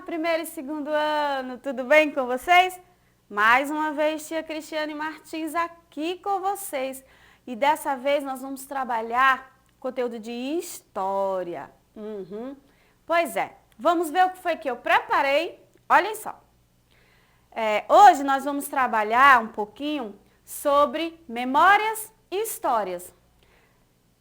primeiro e segundo ano, tudo bem com vocês? Mais uma vez, tia Cristiane Martins aqui com vocês. E dessa vez nós vamos trabalhar conteúdo de história. Pois é, vamos ver o que foi que eu preparei. Olhem só. Hoje nós vamos trabalhar um pouquinho sobre memórias e histórias.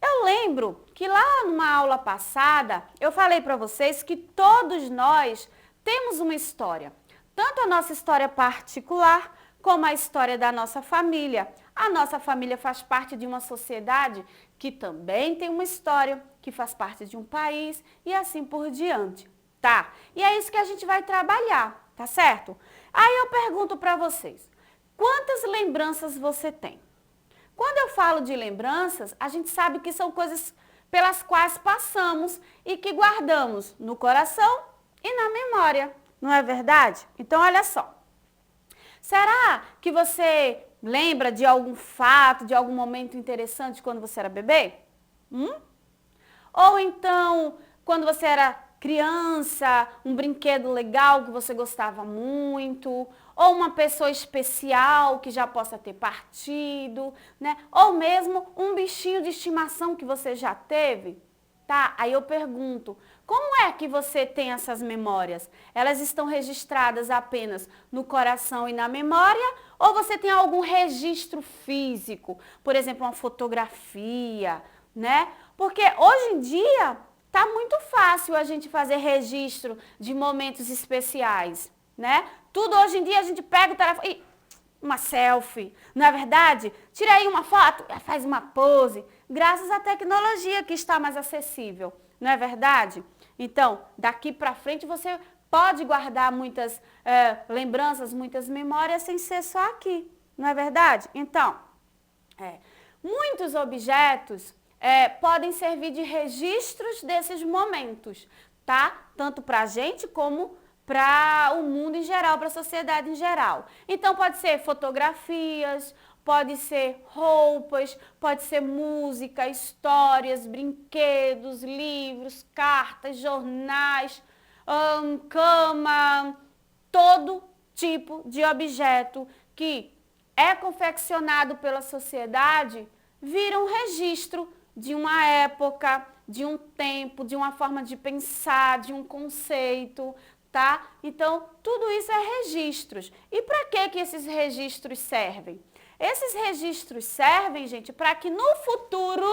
Eu lembro que lá numa aula passada eu falei para vocês que todos nós temos uma história. Tanto a nossa história particular como a história da nossa família. A nossa família faz parte de uma sociedade que também tem uma história, que faz parte de um país e assim por diante, tá? E é isso que a gente vai trabalhar, tá certo? Aí eu pergunto para vocês, quantas lembranças você tem? Quando eu falo de lembranças, a gente sabe que são coisas pelas quais passamos e que guardamos no coração e na memória, não é verdade? Então, olha só. Será que você lembra de algum fato, de algum momento interessante quando você era bebê? Ou então, quando você era criança, um brinquedo legal que você gostava muito, ou uma pessoa especial que já possa ter partido, né? Ou mesmo um bichinho de estimação que você já teve, tá? Aí eu pergunto, como é que você tem essas memórias? Elas estão registradas apenas no coração e na memória, ou você tem algum registro físico, por exemplo, uma fotografia, né? Porque hoje em dia tá muito fácil a gente fazer registro de momentos especiais, né? Tudo hoje em dia a gente pega o telefone e uma selfie, não é verdade? Tira aí uma foto, faz uma pose, graças à tecnologia que está mais acessível, não é verdade? Então, daqui para frente você pode guardar muitas lembranças, muitas memórias sem ser só aqui, não é verdade? Então, muitos objetos podem servir de registros desses momentos, tá? Tanto para a gente como para o mundo em geral, para a sociedade em geral. Então, pode ser fotografias, pode ser roupas, pode ser música, histórias, brinquedos, livros, cartas, jornais, cama, todo tipo de objeto que é confeccionado pela sociedade vira um registro de uma época, de um tempo, de uma forma de pensar, de um conceito, tá? Então, tudo isso é registros. E para que esses registros servem? Esses registros servem, gente, para que no futuro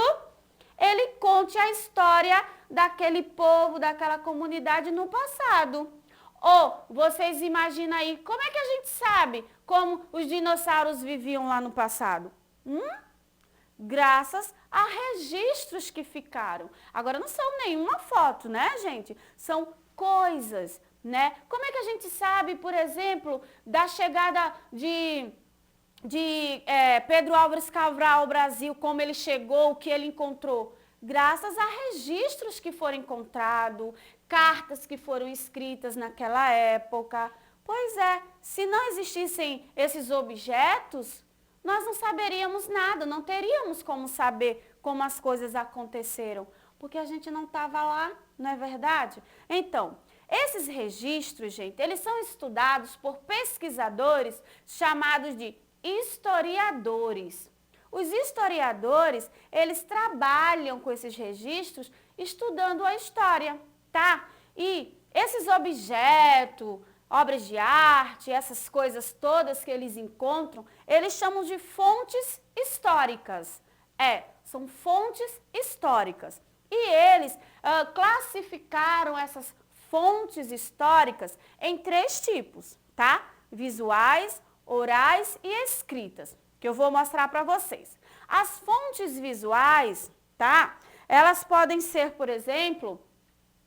ele conte a história daquele povo, daquela comunidade no passado. Ou vocês imaginam aí, como é que a gente sabe como os dinossauros viviam lá no passado? Graças a registros que ficaram. Agora, não são nenhuma foto, né, gente? São coisas, né? Como é que a gente sabe, por exemplo, da chegada de Pedro Álvares Cabral ao Brasil, como ele chegou, o que ele encontrou? Graças a registros que foram encontrados, cartas que foram escritas naquela época. Pois é, se não existissem esses objetos, nós não saberíamos nada, não teríamos como saber como as coisas aconteceram, porque a gente não estava lá, não é verdade? Então, esses registros, gente, eles são estudados por pesquisadores chamados de historiadores. Os historiadores, eles trabalham com esses registros estudando a história, tá? E esses objetos, obras de arte, essas coisas todas que eles encontram, eles chamam de fontes históricas. São fontes históricas. E eles classificaram essas fontes históricas em 3 tipos, tá? Visuais, orais e escritas, que eu vou mostrar para vocês. As fontes visuais, tá? Elas podem ser, por exemplo,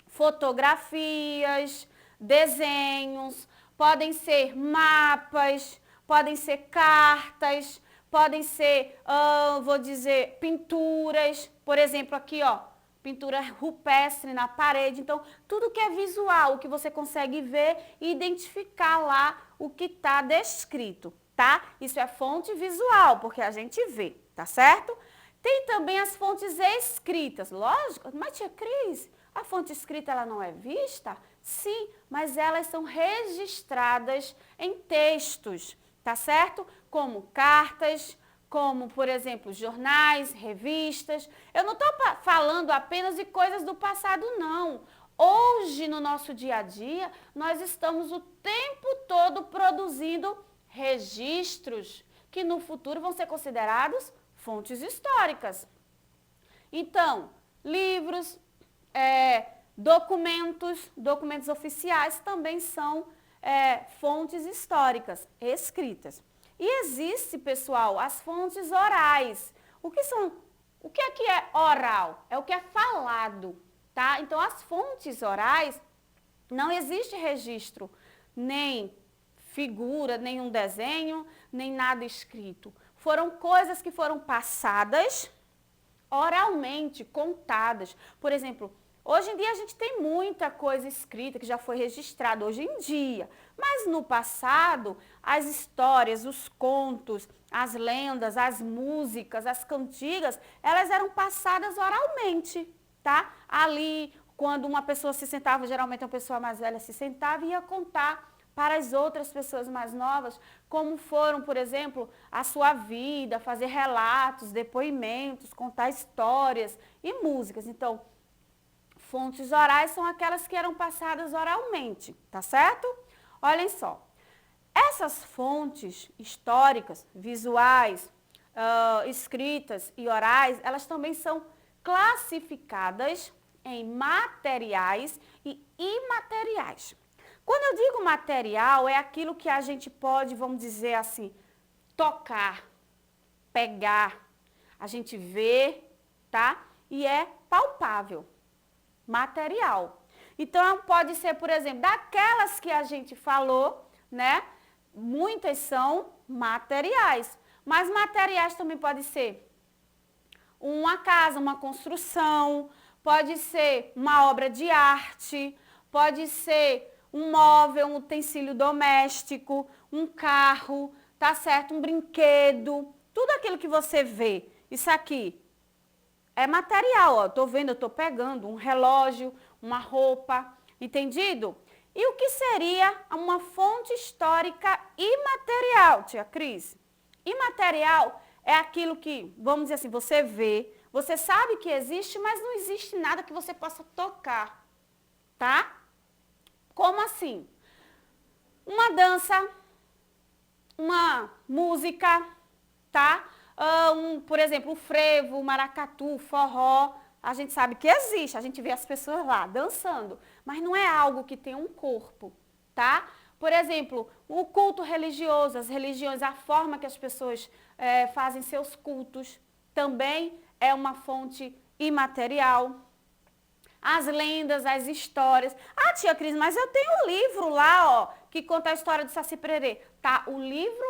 fotografias, desenhos, podem ser mapas, podem ser cartas, podem ser, pinturas. Por exemplo, aqui, ó, pintura rupestre na parede. Então, tudo que é visual, o que você consegue ver e identificar lá o que está descrito, tá? Isso é fonte visual, porque a gente vê, tá certo? Tem também as fontes escritas. Lógico, mas tia Cris, a fonte escrita ela não é vista? Sim, mas elas são registradas em textos, tá certo? Como cartas, como, por exemplo, jornais, revistas. Eu não estou falando apenas de coisas do passado, não. Hoje, no nosso dia a dia, nós estamos o tempo todo produzindo registros que no futuro vão ser considerados fontes históricas. Então, livros, documentos oficiais também são fontes históricas escritas. E existe, pessoal, as fontes orais. O que é oral? É o que é falado, tá? Então, as fontes orais, não existe registro, nem figura, nem um desenho, nem nada escrito. Foram coisas que foram passadas oralmente, contadas. Por exemplo, hoje em dia a gente tem muita coisa escrita que já foi registrada hoje em dia. Mas no passado, as histórias, os contos, as lendas, as músicas, as cantigas, elas eram passadas oralmente, tá? Ali, quando uma pessoa se sentava, geralmente uma pessoa mais velha se sentava e ia contar para as outras pessoas mais novas, como foram, por exemplo, a sua vida, fazer relatos, depoimentos, contar histórias e músicas. Então, fontes orais são aquelas que eram passadas oralmente, tá certo? Olhem só, essas fontes históricas, visuais, escritas e orais, elas também são classificadas em materiais e imateriais. Quando eu digo material, é aquilo que a gente pode, vamos dizer assim, tocar, pegar, a gente vê, tá? E é palpável, material. Então, pode ser, por exemplo, daquelas que a gente falou, né? Muitas são materiais, mas materiais também pode ser uma casa, uma construção, pode ser uma obra de arte, pode ser um móvel, um utensílio doméstico, um carro, tá certo? Um brinquedo, tudo aquilo que você vê. Isso aqui é material, ó. Tô vendo, eu tô pegando um relógio, uma roupa, entendido? E o que seria uma fonte histórica imaterial, tia Cris? Imaterial é aquilo que, vamos dizer assim, você vê, você sabe que existe, mas não existe nada que você possa tocar, tá? Como assim? Uma dança, uma música, tá? Por exemplo, o frevo, o maracatu, o forró, a gente sabe que existe, a gente vê as pessoas lá dançando, mas não é algo que tem um corpo, tá? Por exemplo, o culto religioso, as religiões, a forma que as pessoas fazem seus cultos, também é uma fonte imaterial. As lendas, as histórias. Ah, tia Cris, mas eu tenho um livro lá, ó, que conta a história do Saci Pererê. Tá, o livro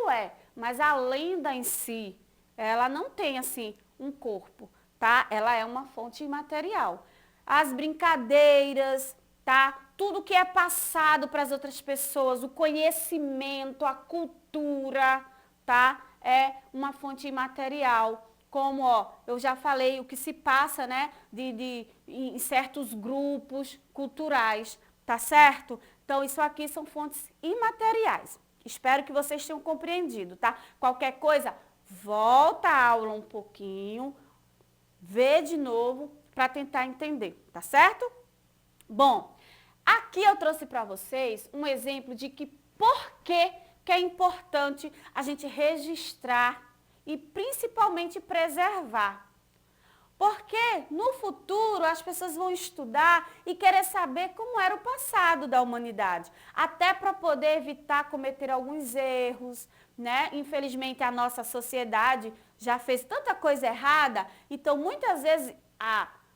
mas a lenda em si, ela não tem, assim, um corpo, tá? Ela é uma fonte imaterial. As brincadeiras, tá? Tudo que é passado para as outras pessoas, o conhecimento, a cultura, tá? É uma fonte imaterial. Como, ó, eu já falei, o que se passa, né, em certos grupos culturais, tá certo? Então, isso aqui são fontes imateriais. Espero que vocês tenham compreendido, tá? Qualquer coisa, volta a aula um pouquinho, vê de novo para tentar entender, tá certo? Bom, aqui eu trouxe para vocês um exemplo de por que é importante a gente registrar e principalmente preservar. Porque no futuro as pessoas vão estudar e querer saber como era o passado da humanidade, até para poder evitar cometer alguns erros, né? Infelizmente a nossa sociedade já fez tanta coisa errada, então muitas vezes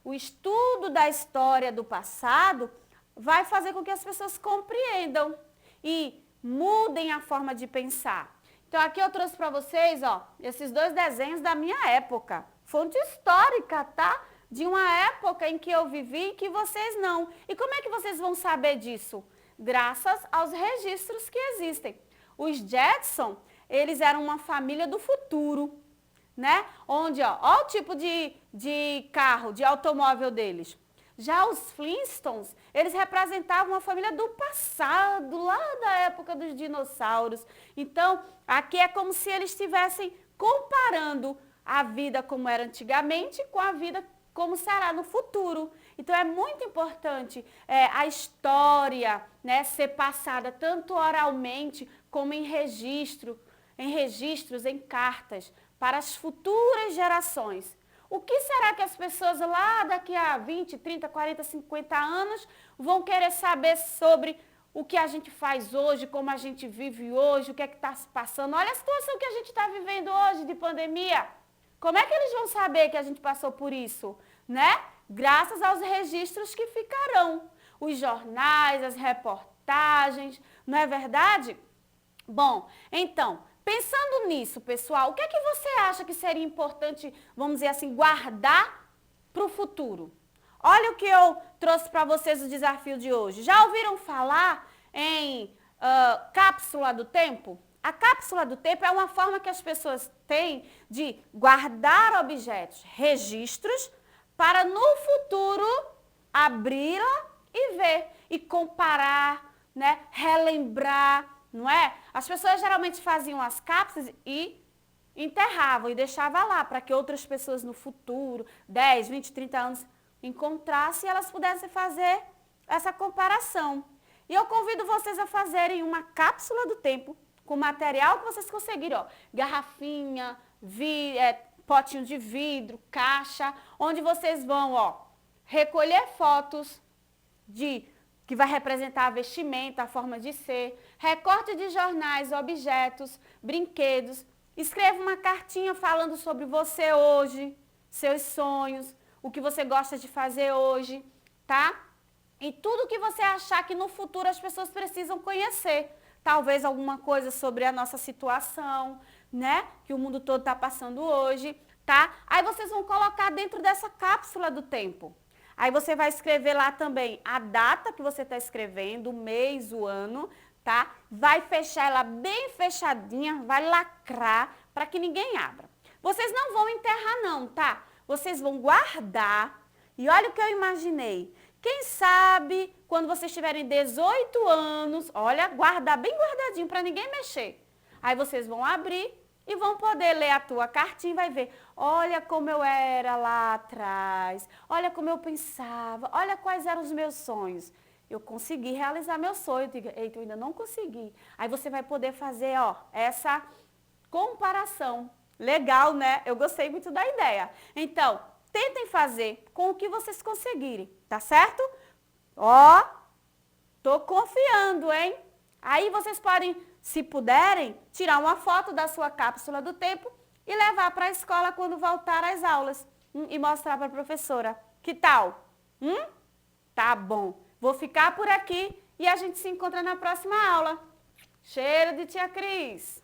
o estudo da história do passado vai fazer com que as pessoas compreendam e mudem a forma de pensar. Então, aqui eu trouxe para vocês, ó, esses dois desenhos da minha época. Fonte histórica, tá? De uma época em que eu vivi e que vocês não. E como é que vocês vão saber disso? Graças aos registros que existem. Os Jetson, eles eram uma família do futuro, né? Onde, ó o tipo de carro, de automóvel deles. Já os Flintstones, eles representavam uma família do passado, lá da época dos dinossauros. Então, aqui é como se eles estivessem comparando a vida como era antigamente com a vida como será no futuro. Então, é muito importante a história, né, ser passada tanto oralmente como em registros, em cartas, para as futuras gerações. O que será que as pessoas lá daqui a 20, 30, 40, 50 anos vão querer saber sobre o que a gente faz hoje, como a gente vive hoje, o que é que está se passando? Olha a situação que a gente está vivendo hoje de pandemia. Como é que eles vão saber que a gente passou por isso, né? Graças aos registros que ficarão. Os jornais, as reportagens, não é verdade? Bom, então, pensando nisso, pessoal, o que é que você acha que seria importante, vamos dizer assim, guardar para o futuro? Olha o que eu trouxe para vocês o desafio de hoje. Já ouviram falar em cápsula do tempo? A cápsula do tempo é uma forma que as pessoas têm de guardar objetos, registros, para no futuro abri-la e ver, e comparar, né, relembrar, não é? As pessoas geralmente faziam as cápsulas e enterravam e deixavam lá para que outras pessoas no futuro, 10, 20, 30 anos, encontrassem e elas pudessem fazer essa comparação. E eu convido vocês a fazerem uma cápsula do tempo com material que vocês conseguirem, ó, garrafinha, potinho de vidro, caixa, onde vocês vão, ó, recolher fotos que vai representar a vestimenta, a forma de ser, recorte de jornais, objetos, brinquedos. Escreva uma cartinha falando sobre você hoje, seus sonhos, o que você gosta de fazer hoje, tá? E tudo que você achar que no futuro as pessoas precisam conhecer. Talvez alguma coisa sobre a nossa situação, né? Que o mundo todo está passando hoje, tá? Aí vocês vão colocar dentro dessa cápsula do tempo. Aí você vai escrever lá também a data que você está escrevendo, o mês, o ano, tá? Vai fechar ela bem fechadinha, vai lacrar para que ninguém abra. Vocês não vão enterrar não, tá? Vocês vão guardar. E olha o que eu imaginei. Quem sabe, quando vocês tiverem 18 anos, olha, guardar bem guardadinho para ninguém mexer. Aí vocês vão abrir e vão poder ler a tua cartinha e vai ver, olha como eu era lá atrás, olha como eu pensava, olha quais eram os meus sonhos. Eu consegui realizar meu sonho, eita, eu ainda não consegui. Aí você vai poder fazer, ó, essa comparação. Legal, né? Eu gostei muito da ideia. Então, tentem fazer com o que vocês conseguirem, tá certo? Ó, tô confiando, hein? Aí vocês podem, se puderem, tirar uma foto da sua cápsula do tempo e levar para a escola quando voltar às aulas e mostrar para a professora. Que tal? Tá bom. Vou ficar por aqui e a gente se encontra na próxima aula. Cheiro de tia Cris!